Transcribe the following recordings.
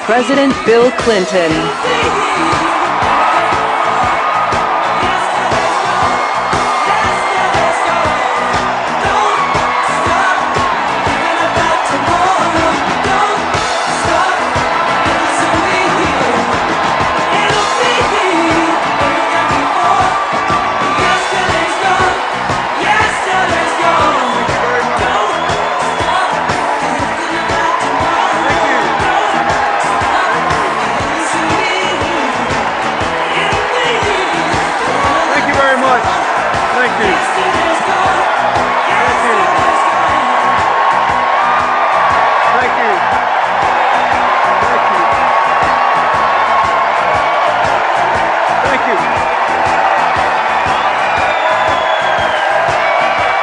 President Bill Clinton.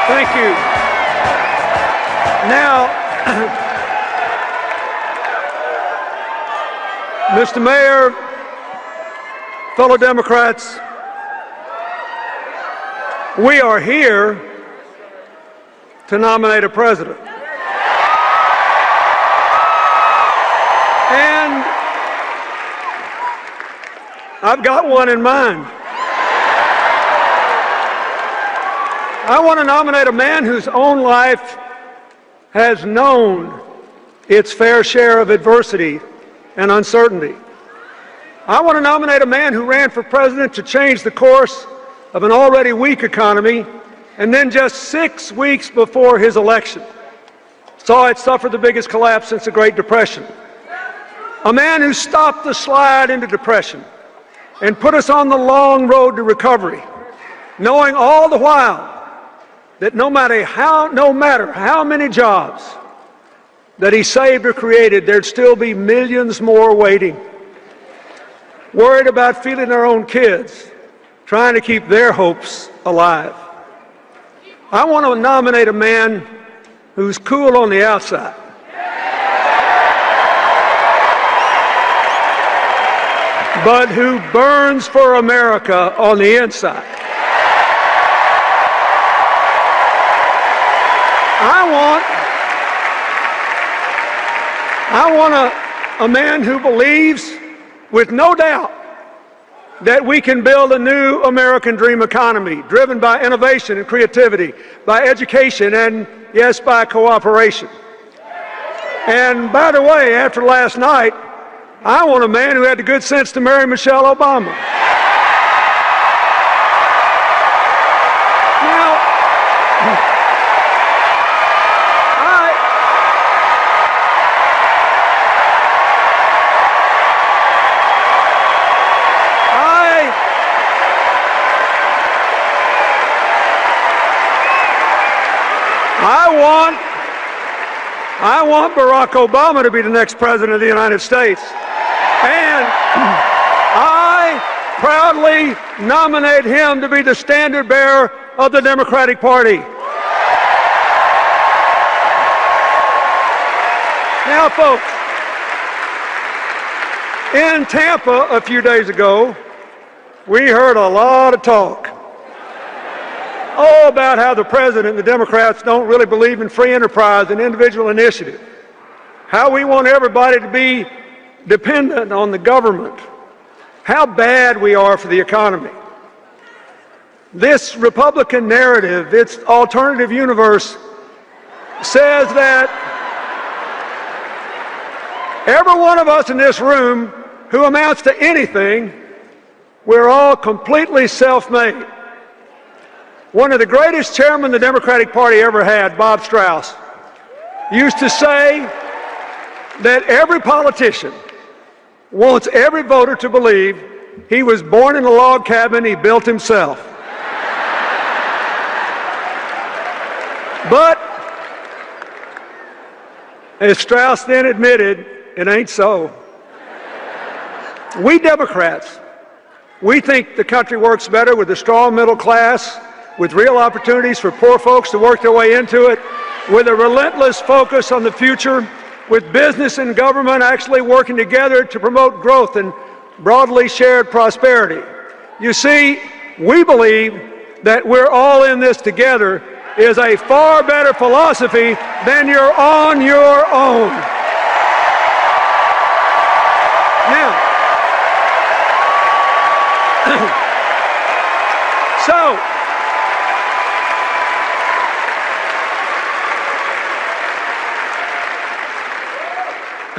Thank you. Now, Mr. Mayor, fellow Democrats, we are here to nominate a president. And I've got one in mind. I want to nominate a man whose own life has known its fair share of adversity and uncertainty. I want to nominate a man who ran for president to change the course of an already weak economy, and then just 6 weeks before his election saw it suffer the biggest collapse since the Great Depression. A man who stopped the slide into depression and put us on the long road to recovery, knowing all the while that no matter how many jobs that he saved or created, there'd still be millions more waiting, worried about feeding their own kids, trying to keep their hopes alive. I want to nominate a man who's cool on the outside, but who burns for America on the inside. I want a man who believes with no doubt that we can build a new American dream economy driven by innovation and creativity, by education, and yes, by cooperation. And by the way, after last night, I want a man who had the good sense to marry Michelle Obama. I want Barack Obama to be the next president of the United States. And I proudly nominate him to be the standard bearer of the Democratic Party. Now, folks, in Tampa a few days ago, we heard a lot of talk about how the president and the Democrats don't really believe in free enterprise and individual initiative, how we want everybody to be dependent on the government, how bad we are for the economy. This Republican narrative, its alternative universe, says that every one of us in this room who amounts to anything, we're all completely self-made. One of the greatest chairmen the Democratic Party ever had, Bob Strauss, used to say that every politician wants every voter to believe he was born in a log cabin he built himself. But, as Strauss then admitted, it ain't so. We Democrats, we think the country works better with a strong middle class, with real opportunities for poor folks to work their way into it, with a relentless focus on the future, with business and government actually working together to promote growth and broadly shared prosperity. You see, we believe that we're all in this together is a far better philosophy than you're on your own.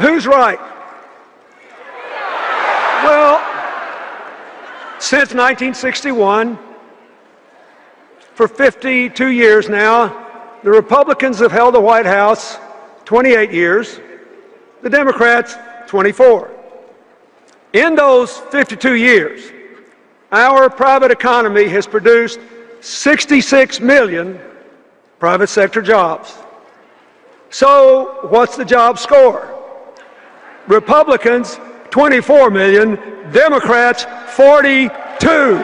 who's right? Well, since 1961, for 52 years now, the Republicans have held the White House 28 years, the Democrats 24. In those 52 years, our private economy has produced 66 million private sector jobs. So what's the job score? Republicans, 24 million, Democrats, 42.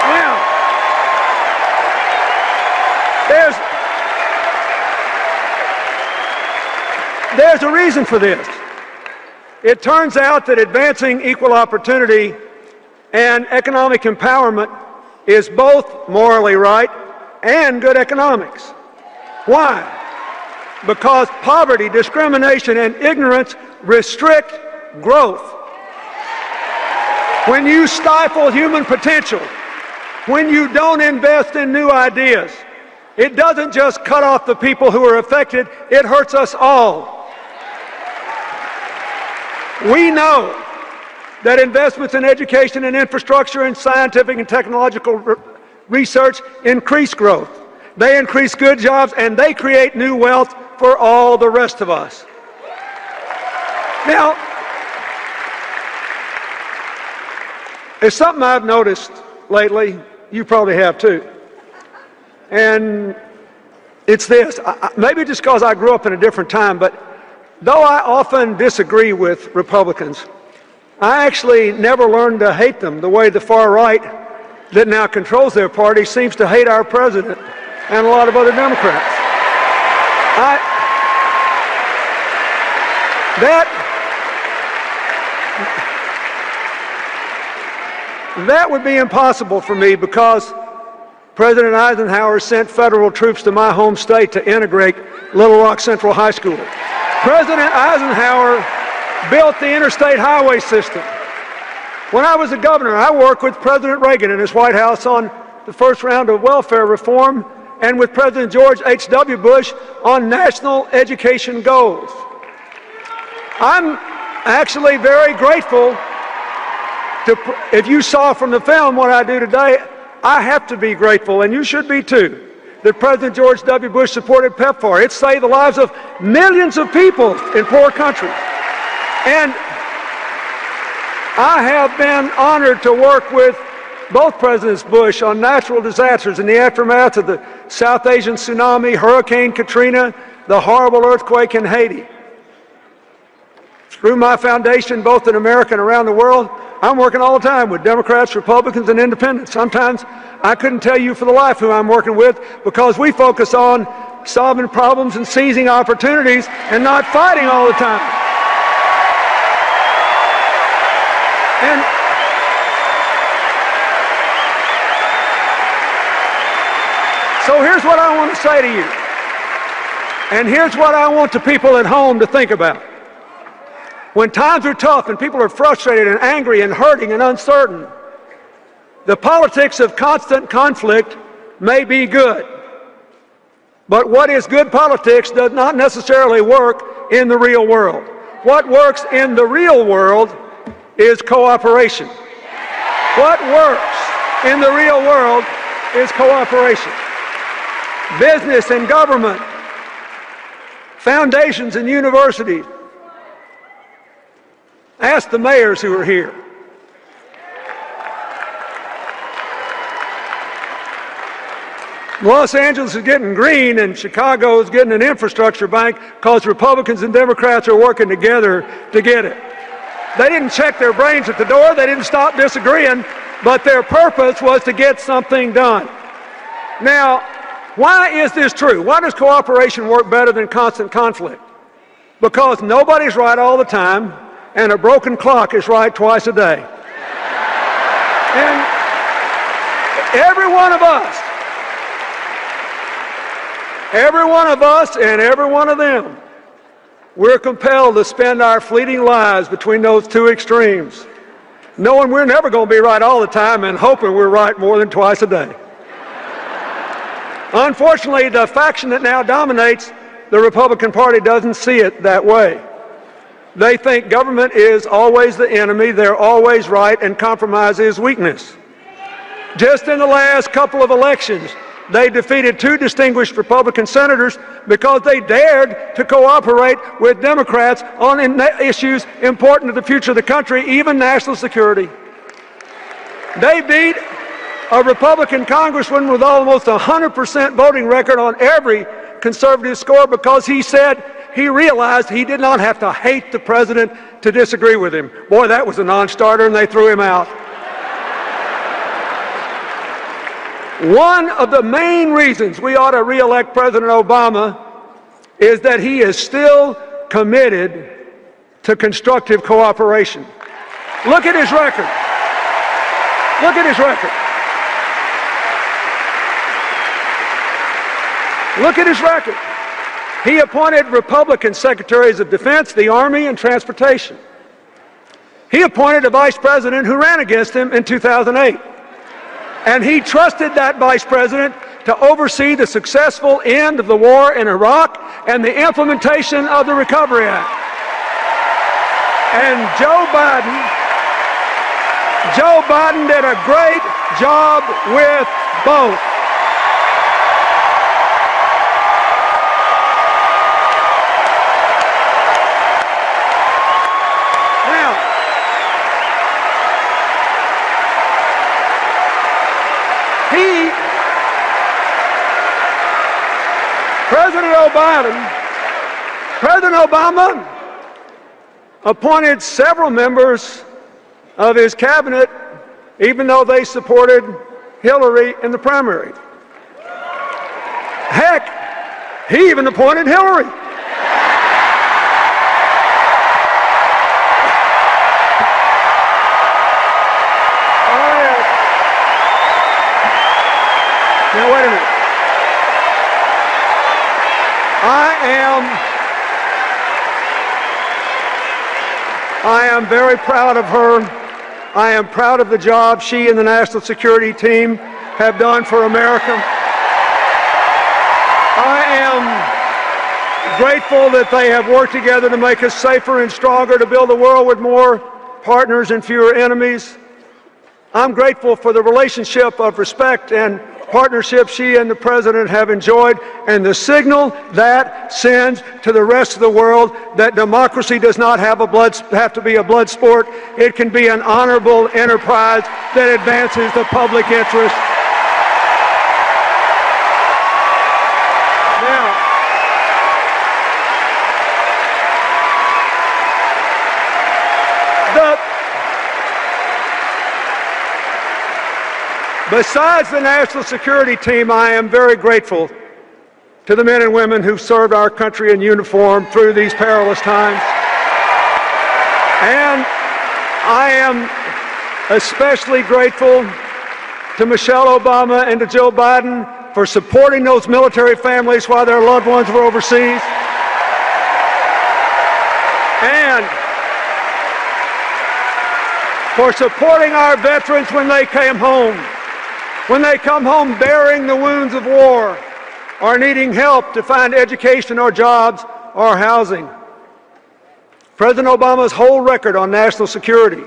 Now, there's a reason for this. It turns out that advancing equal opportunity and economic empowerment is both morally right and good economics. Why? Because poverty, discrimination, and ignorance restrict growth. When you stifle human potential, when you don't invest in new ideas, it doesn't just cut off the people who are affected, it hurts us all. We know that investments in education and infrastructure and scientific and technological research increase growth. They increase good jobs and they create new wealth for all the rest of us. Now, there's something I've noticed lately, you probably have too, and it's this. Maybe just because I grew up in a different time, but though I often disagree with Republicans, I actually never learned to hate them the way the far right that now controls their party seems to hate our president and a lot of other Democrats. That would be impossible for me because President Eisenhower sent federal troops to my home state to integrate Little Rock Central High School. President Eisenhower built the interstate highway system. When I was a governor, I worked with President Reagan in his White House on the first round of welfare reform and with President George H.W. Bush on national education goals. I'm actually very grateful if you saw from the film what I do today, I have to be grateful, and you should be too, that President George W. Bush supported PEPFAR. It saved the lives of millions of people in poor countries. And I have been honored to work with both Presidents Bush on natural disasters in the aftermath of the South Asian tsunami, Hurricane Katrina, the horrible earthquake in Haiti. Through my foundation, both in America and around the world, I'm working all the time with Democrats, Republicans, and independents. Sometimes I couldn't tell you for the life who I'm working with because we focus on solving problems and seizing opportunities and not fighting all the time. And so here's what I want to say to you. And here's what I want the people at home to think about. When times are tough and people are frustrated and angry and hurting and uncertain, the politics of constant conflict may be good. But what is good politics does not necessarily work in the real world. What works in the real world is cooperation. What works in the real world is cooperation. Business and government, foundations and universities. Ask the mayors who are here. Los Angeles is getting green and Chicago is getting an infrastructure bank because Republicans and Democrats are working together to get it. They didn't check their brains at the door, they didn't stop disagreeing, but their purpose was to get something done. Now, why is this true? Why does cooperation work better than constant conflict? Because nobody's right all the time, and a broken clock is right twice a day. And every one of us and every one of them, we're compelled to spend our fleeting lives between those two extremes, knowing we're never going to be right all the time and hoping we're right more than twice a day. Unfortunately, the faction that now dominates the Republican Party doesn't see it that way. They think government is always the enemy, they're always right, and compromise is weakness. Just in the last couple of elections, they defeated 2 distinguished Republican senators because they dared to cooperate with Democrats on issues important to the future of the country, even national security. They beat a Republican congressman with almost 100% voting record on every conservative score because he said he realized he did not have to hate the president to disagree with him. Boy, that was a non-starter, and they threw him out. One of the main reasons we ought to re-elect President Obama is that he is still committed to constructive cooperation. Look at his record. Look at his record. Look at his record. He appointed Republican secretaries of defense, the Army, and transportation. He appointed a vice president who ran against him in 2008. And he trusted that vice president to oversee the successful end of the war in Iraq and the implementation of the Recovery Act. And Joe Biden did a great job with both. President Obama appointed several members of his cabinet even though they supported Hillary in the primary. Heck, he even appointed Hillary. Now, wait a minute. I am very proud of her. I am proud of the job she and the National Security Team have done for America. I am grateful that they have worked together to make us safer and stronger, to build a world with more partners and fewer enemies. I'm grateful for the relationship of respect and partnership she and the President have enjoyed, and the signal that sends to the rest of the world that democracy does not have to be a blood sport. It can be an honorable enterprise that advances the public interest. Besides the National Security Team, I am very grateful to the men and women who've served our country in uniform through these perilous times. And I am especially grateful to Michelle Obama and to Joe Biden for supporting those military families while their loved ones were overseas. And for supporting our veterans when they came home. When they come home bearing the wounds of war or needing help to find education or jobs or housing. President Obama's whole record on national security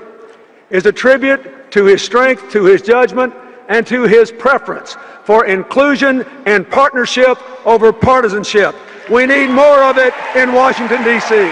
is a tribute to his strength, to his judgment, and to his preference for inclusion and partnership over partisanship. We need more of it in Washington, D.C.